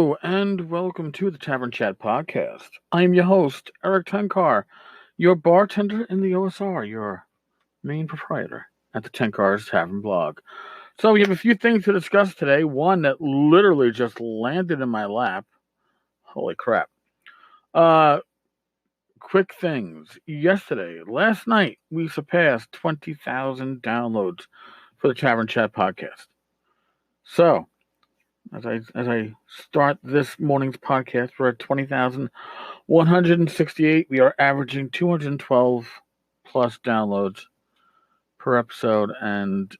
Hello, and welcome to the Tavern Chat Podcast. I am your host, Eric Tenkar, your bartender in the OSR, your main proprietor at the Tenkar's Tavern blog. So we have a few things to discuss today. One that literally just landed in my lap. Holy crap. Uh, Quick things. Last night, we surpassed 20,000 downloads for the Tavern Chat Podcast. So, as I start this morning's podcast, we're at 20,168. We are averaging 212 plus downloads per episode, and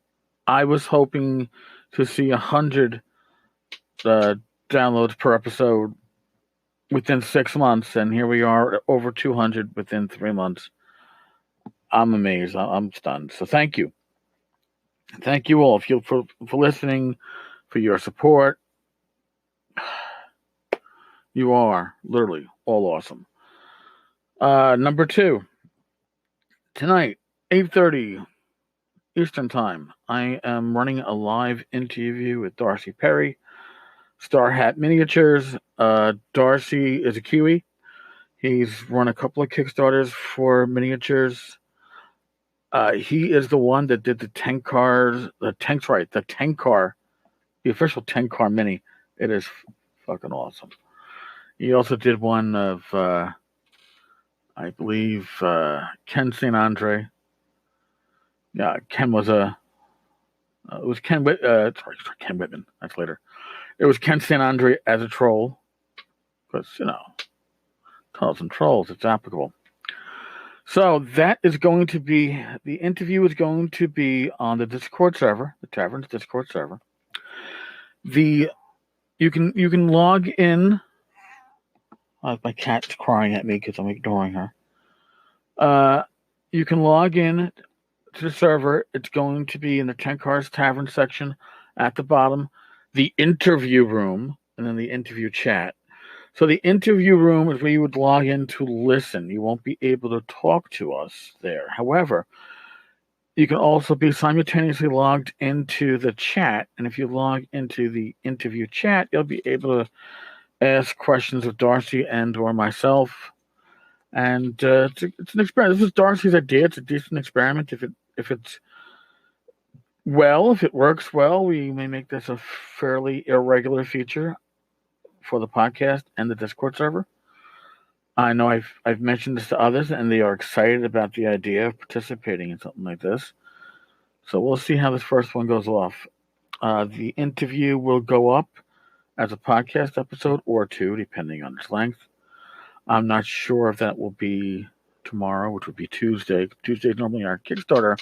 I was hoping to see 100 downloads per episode within 6 months, and here we are over 200 within 3 months. I'm amazed. I'm stunned. So thank you all for listening, for your support. You are literally all awesome. Number 2, tonight, 8:30 Eastern Time, I am running a live interview with Darcy Perry, Star Hat Miniatures. Darcy is a Kiwi. He's run a couple of Kickstarters for miniatures. He is the one that did the Tenkar, the official Tenkar Mini. It is fucking awesome. He also did one of, I believe, Ken St. Andre. Yeah, Ken was it was Ken Whitman. That's later. It was Ken St. Andre as a troll. Because, Tunnels and Trolls, it's applicable. So the interview is going to be on the Discord server, the Tavern's Discord server. You can log in. My cat's crying at me because I'm ignoring her. You can log in to the server. It's going to be in the Tenkar's Tavern section at the bottom, the interview room, and then the interview chat. So the interview room is where you would log in to listen. You won't be able to talk to us there. However, you can also be simultaneously logged into the chat. And if you log into the interview chat, you'll be able to ask questions of Darcy and or myself. And it's an experiment. This is Darcy's idea. It's a decent experiment. If it works well, we may make this a fairly irregular feature for the podcast and the Discord server. I know I've mentioned this to others, and they are excited about the idea of participating in something like this. So we'll see how this first one goes off. The interview will go up as a podcast episode or 2, depending on its length. I'm not sure if that will be tomorrow, which would be Tuesday. Tuesday is normally our Kickstarter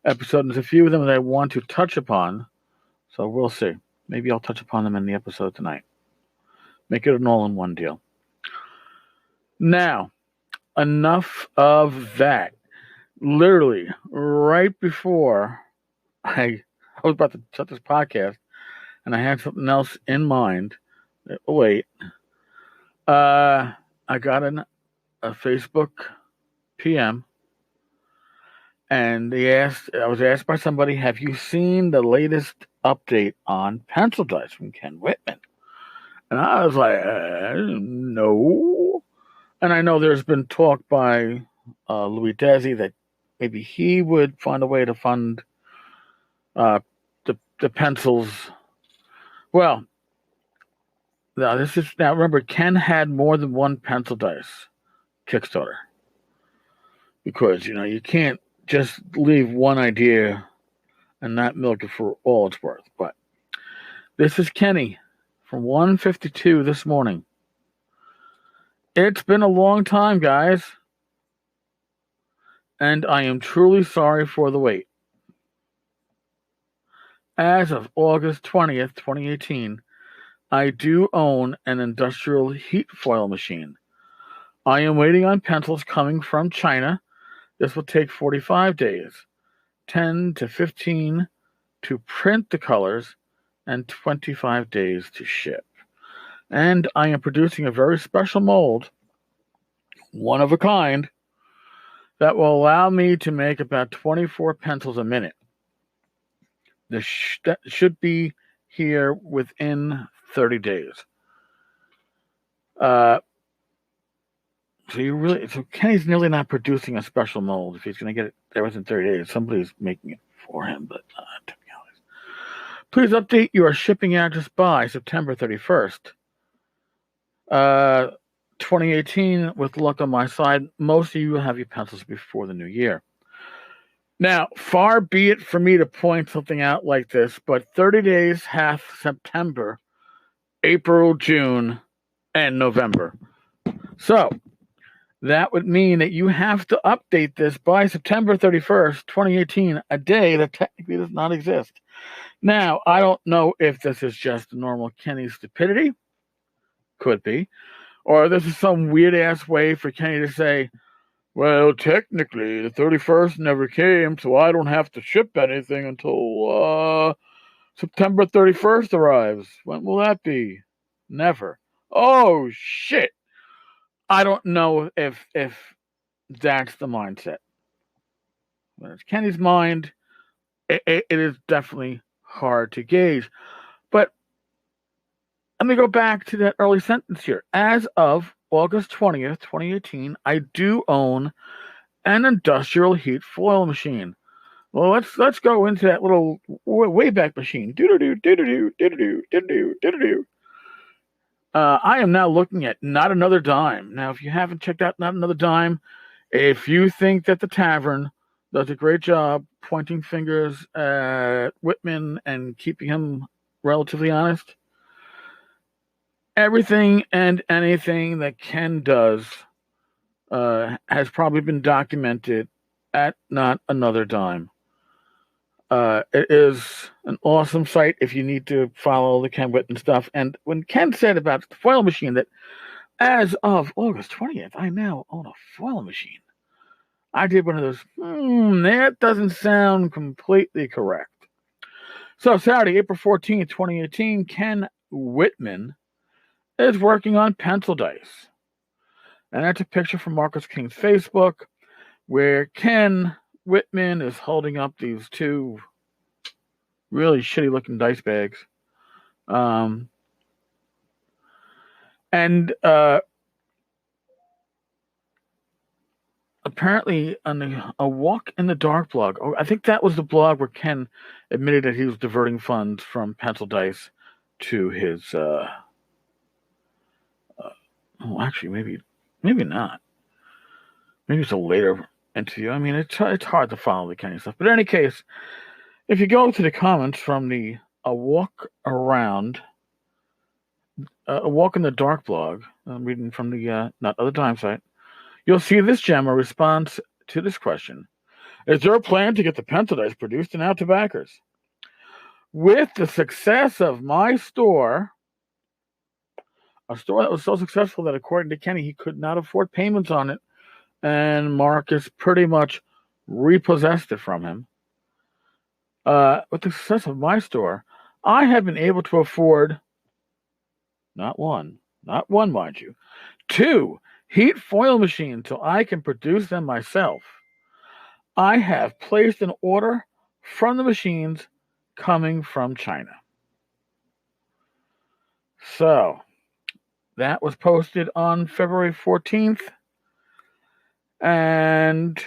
episode, and there's a few of them that I want to touch upon. So we'll see. Maybe I'll touch upon them in the episode tonight. Make it an all-in-one deal. Now, enough of that. Literally, right before I was about to shut this podcast, and I had something else in mind. I got a Facebook PM, and I was asked by somebody, have you seen the latest update on pencil dice from Ken Whitman? And I was like, no. And I know there's been talk by Louis Desi that maybe he would find a way to fund the pencils. Well, now remember, Ken had more than one pencil dice Kickstarter. Because, you can't just leave one idea and not milk it for all it's worth. But this is Kenny from 152 this morning. It's been a long time, guys. And I am truly sorry for the wait. As of August 20th, 2018, I do own an industrial heat foil machine. I am waiting on pencils coming from China. This will take 45 days, 10 to 15 to print the colors, and 25 days to ship. And I am producing a very special mold, one of a kind, that will allow me to make about 24 pencils a minute. That should be here within 30 days. So Kenny's nearly not producing a special mold. If he's going to get it there within 30 days, somebody's making it for him. But to be honest, please update your shipping address by September 31st. 2018, with luck on my side, most of you will have your pencils before the new year. Now, far be it for me to point something out like this, but 30 days hath September, April, June, and November. So, that would mean that you have to update this by September 31st, 2018, a day that technically does not exist. Now, I don't know if this is just normal Kenny stupidity. Could be. Or this is some weird-ass way for Kenny to say, well, technically, the 31st never came, so I don't have to ship anything until September 31st arrives. When will that be? Never. Oh, shit. I don't know if that's the mindset. When it's Kenny's mind, it is definitely hard to gauge. But let me go back to that early sentence here. As of August 20th, 2018, I do own an industrial heat foil machine. Well, let's go into that little Wayback Machine. I am now looking at Not Another Dime. Now, if you haven't checked out Not Another Dime, if you think that the tavern does a great job pointing fingers at Whitman and keeping him relatively honest, everything and anything that Ken does has probably been documented at Not Another Dime. It is an awesome site if you need to follow the Ken Whitman stuff. And when Ken said about the foil machine that as of August 20th, I now own a foil machine, I did one of those, that doesn't sound completely correct. So Saturday, April 14th, 2018, Ken Whitman is working on pencil dice. And that's a picture from Marcus King's Facebook where Ken Whitman is holding up these two really shitty looking dice bags. And apparently on a Walk in the Dark blog, I think that was the blog where Ken admitted that he was diverting funds from pencil dice to his actually maybe not. Maybe it's a later interview. I mean, it's hard to follow the Kenny stuff. But in any case, if you go to the comments from the A Walk in the Dark blog, I'm reading from the Not Other Time site, you'll see this gem, a response to this question. Is there a plan to get the pencil dice produced and out to backers? With the success of my store, a store that was so successful that according to Kenny, he could not afford payments on it, and Marcus pretty much repossessed it from him. With the success of my store, I have been able to afford not one, mind you, 2 heat foil machines so I can produce them myself. I have placed an order from the machines coming from China. So, that was posted on February 14th. And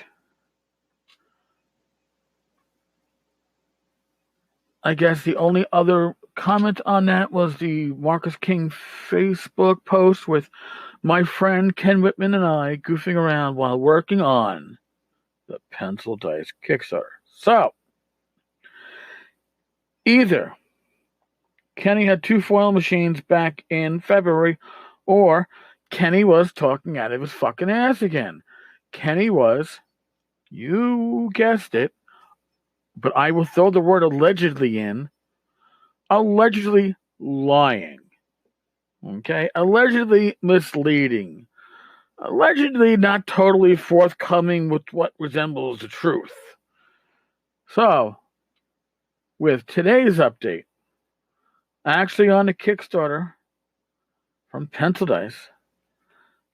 I guess the only other comment on that was the Marcus King Facebook post with my friend Ken Whitman and I goofing around while working on the Pencil Dice Kickstarter. So, either Kenny had 2 foil machines back in February, or Kenny was talking out of his fucking ass again. Kenny was, you guessed it, but I will throw the word allegedly in, allegedly lying. Okay? Allegedly misleading. Allegedly not totally forthcoming with what resembles the truth. So, with today's update, actually on the Kickstarter from Pencil Dice,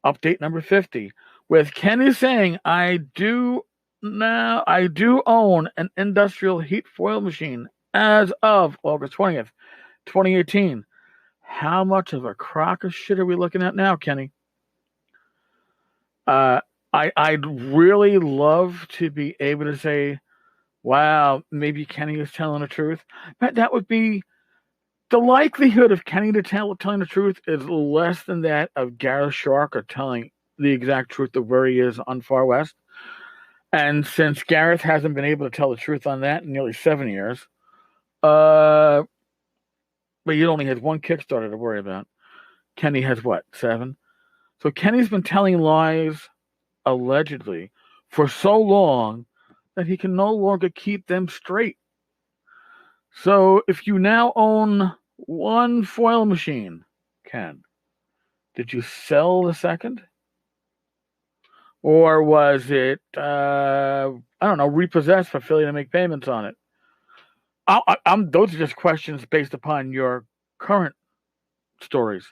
update number 50, with Kenny saying, I do own an industrial heat foil machine as of August 20th, 2018. how much of a crock of shit are we looking at now, Kenny? I'd really love to be able to say, wow, maybe Kenny is telling the truth. But that would be the likelihood of Kenny telling the truth is less than that of Gareth Shark or telling the exact truth of where he is on Far West. And since Gareth hasn't been able to tell the truth on that in nearly 7 years, but he only has one Kickstarter to worry about. Kenny has what, 7? So Kenny's been telling lies, allegedly, for so long that he can no longer keep them straight. So if you now own one foil machine, Ken, did you sell the second? Or was it, I don't know, repossessed for failing to make payments on it? Those are just questions based upon your current stories.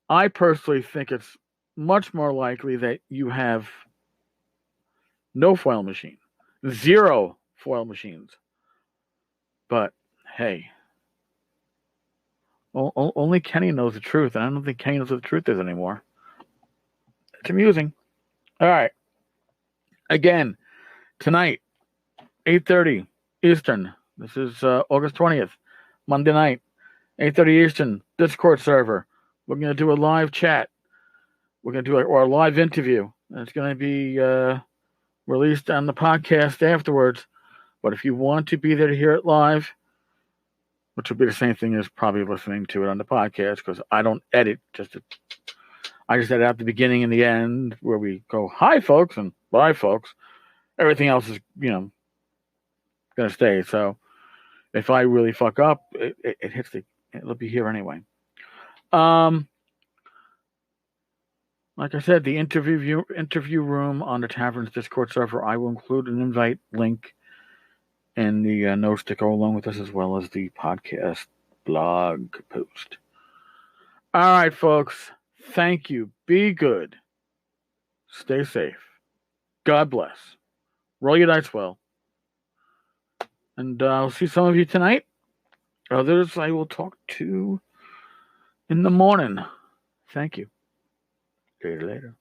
I personally think it's much more likely that you have no foil machine, 0 foil machines. But hey, only Kenny knows the truth, and I don't think Kenny knows what the truth is anymore. It's amusing. All right. Again, tonight, 8:30 Eastern. This is August 20th, Monday night, 8:30 Eastern, Discord server. We're going to do a live chat. We're going to do a live interview. And it's going to be released on the podcast afterwards. But if you want to be there to hear it live, which will be the same thing as probably listening to it on the podcast, because I don't edit. I just edit out the beginning and the end where we go, hi, folks, and bye, folks. Everything else is, going to stay. So if I really fuck up, it hits it'll be here anyway. Like I said, the interview room on the Tavern's Discord server, I will include an invite link in the notes to go along with this, as well as the podcast blog post. All right, folks. Thank you. Be good. Stay safe. God bless. Roll your dice well. And I'll see some of you tonight. Others I will talk to in the morning. Thank you. Later.